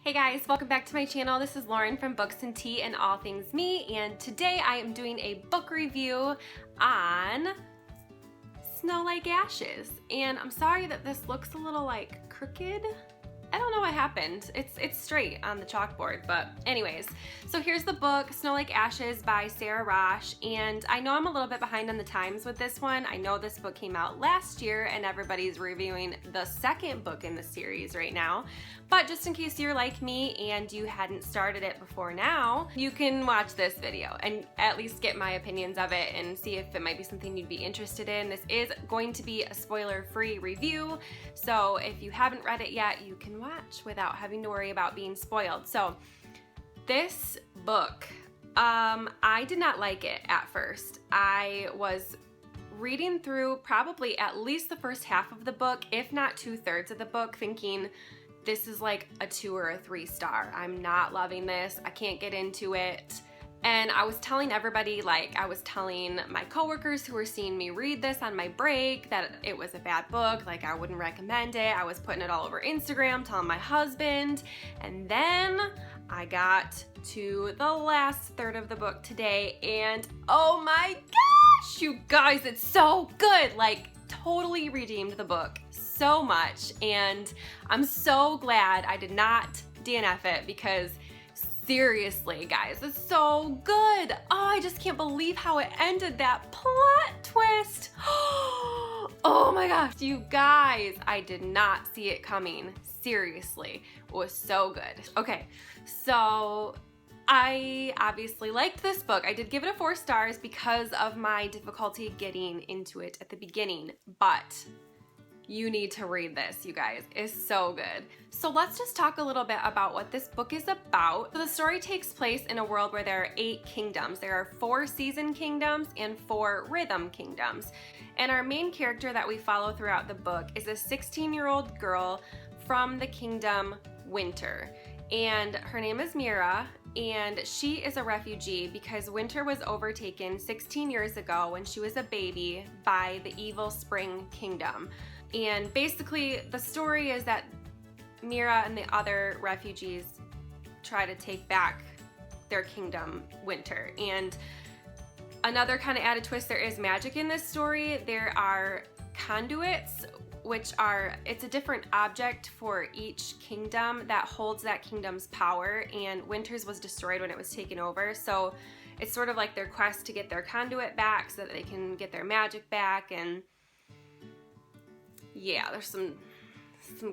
Hey guys, welcome back to my channel. This is Lauren from Books and Tea and All Things Me, and today I am doing a book review on Snow Like Ashes. And I'm sorry that this looks a little like crooked. I don't know what happened. It's straight on the chalkboard, but anyways. So here's the book, Snow Like Ashes by Sara Raasch, and I know I'm a little bit behind on the times with this one. I know this book came out last year and everybody's reviewing the second book in the series right now, but just in case you're like me and you hadn't started it before now, you can watch this video and at least get my opinions of it and see if it might be something you'd be interested in. This is going to be a spoiler-free review, so if you haven't read it yet, you can watch without having to worry about being spoiled. So this book, I did not like it at first. I was reading through probably at least the first half of the book, if not 2/3 of the book, thinking this is like a 2 or a 3 star. I'm not loving this. I can't get into it. And I was telling everybody, like I was telling my coworkers who were seeing me read this on my break, that it was a bad book, like I wouldn't recommend it. I was putting it all over Instagram, telling my husband. And then I got to the last third of the book today and oh my gosh, you guys, it's so good. Like totally redeemed the book so much. And I'm so glad I did not DNF it because seriously, guys, it's so good. Oh, I just can't believe how it ended, that plot twist. Oh my gosh, you guys, I did not see it coming. Seriously, it was so good. Okay, so I obviously liked this book. I did give it a 4 stars because of my difficulty getting into it at the beginning, but you need to read this, you guys. It's so good. So let's just talk a little bit about what this book is about. So the story takes place in a world where there are 8 kingdoms. There are 4 season kingdoms and 4 rhythm kingdoms. And our main character that we follow throughout the book is a 16-year-old girl from the kingdom Winter. And her name is Mira, and she is a refugee because Winter was overtaken 16 years ago when she was a baby by the evil Spring Kingdom. And basically the story is that Mira and the other refugees try to take back their kingdom, Winter. And another kind of added twist, there is magic in this story. There are conduits, which are, it's a different object for each kingdom that holds that kingdom's power, and Winter's was destroyed when it was taken over. So it's sort of like their quest to get their conduit back so that they can get their magic back. And yeah, there's some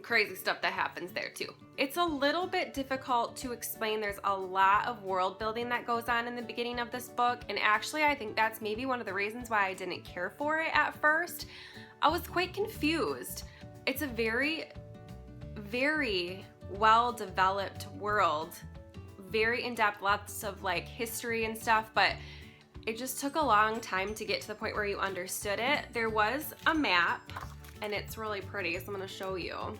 crazy stuff that happens there too. It's a little bit difficult to explain. There's a lot of world building that goes on in the beginning of this book, and actually I think that's maybe one of the reasons why I didn't care for it at first. I was quite confused. It's a very, very well-developed world, very in-depth, lots of like history and stuff, but it just took a long time to get to the point where you understood it. There was a map, and it's really pretty, so I'm gonna show you.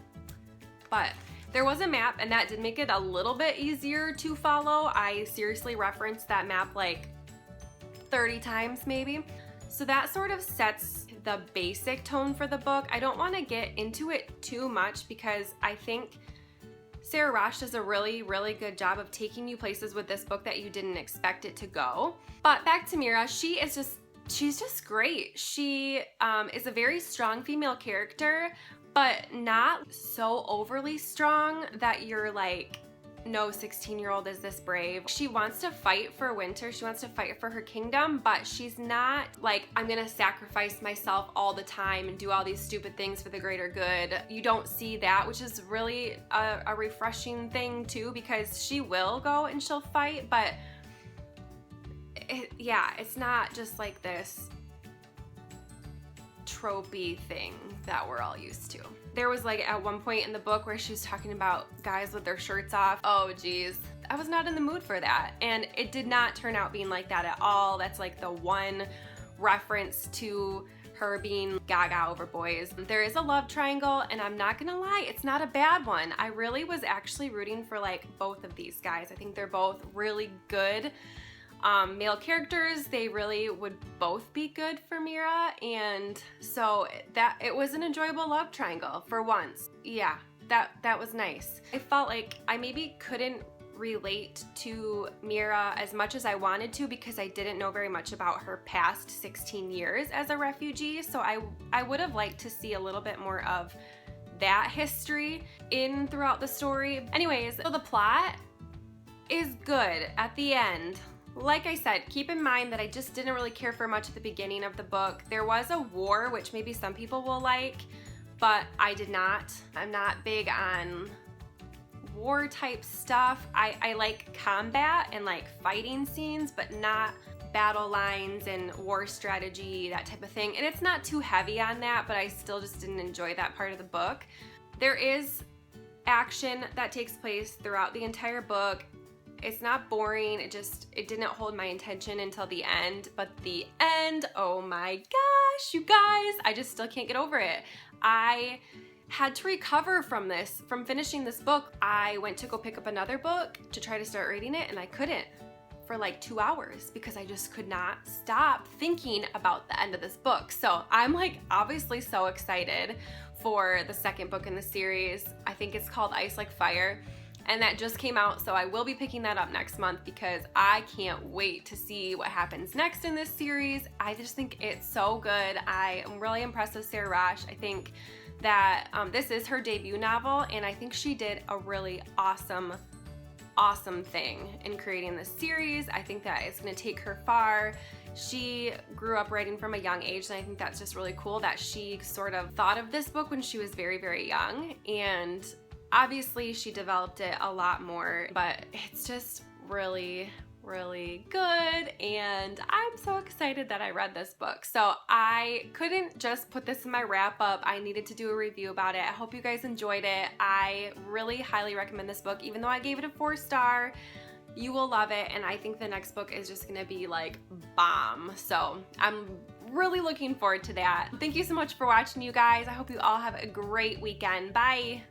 But there was a map, and that did make it a little bit easier to follow. I seriously referenced that map like 30 times maybe. So that sort of sets the basic tone for the book. I don't wanna get into it too much because I think Sara Raasch does a really, really good job of taking you places with this book that you didn't expect it to go. But back to Mira, she's just great. She is a very strong female character, but not so overly strong that you're like, no 16-year-old is this brave. She wants to fight for Winter. She wants to fight for her kingdom, but she's not like, I'm gonna sacrifice myself all the time and do all these stupid things for the greater good. You don't see that, which is really a refreshing thing too, because she will go and she'll fight, but yeah, it's not just like this tropey thing that we're all used to. There was like at one point in the book where she was talking about guys with their shirts off. Oh geez, I was not in the mood for that. And it did not turn out being like that at all. That's like the one reference to her being gaga over boys. There is a love triangle, and I'm not gonna lie, it's not a bad one. I really was actually rooting for like both of these guys. I think they're both really good male characters. They really would both be good for Mira, and so that it was an enjoyable love triangle for once. Yeah, that was nice. I felt like I maybe couldn't relate to Mira as much as I wanted to because I didn't know very much about her past 16 years as a refugee, so I would have liked to see a little bit more of that history throughout the story. Anyways, so the plot is good at the end. Like I said, keep in mind that I just didn't really care for much at the beginning of the book. There was a war, which maybe some people will like, but I did not. I'm not big on war type stuff. I like combat and like fighting scenes, but not battle lines and war strategy, that type of thing. And it's not too heavy on that, but I still just didn't enjoy that part of the book. There is action that takes place throughout the entire book. It's not boring, it didn't hold my attention until the end, but the end, oh my gosh, you guys, I just still can't get over it. I had to recover from finishing this book. I went to go pick up another book to try to start reading it, and I couldn't for like 2 hours because I just could not stop thinking about the end of this book. So I'm like obviously so excited for the second book in the series. I think it's called Ice Like Fire, and that just came out, so I will be picking that up next month because I can't wait to see what happens next in this series. I just think it's so good. I am really impressed with Sara Raasch. I think that this is her debut novel, and I think she did a really awesome thing in creating this series. I think that it's going to take her far. She grew up writing from a young age, and I think that's just really cool that she sort of thought of this book when she was very, very young, and obviously she developed it a lot more, but it's just really, really good, and I'm so excited that I read this book. So I couldn't just put this in my wrap up. I needed to do a review about it. I hope you guys enjoyed it. I really highly recommend this book. Even though I gave it a 4-star, you will love it, and I think the next book is just gonna be like bomb. So I'm really looking forward to that. Thank you so much for watching, you guys. I hope you all have a great weekend. Bye.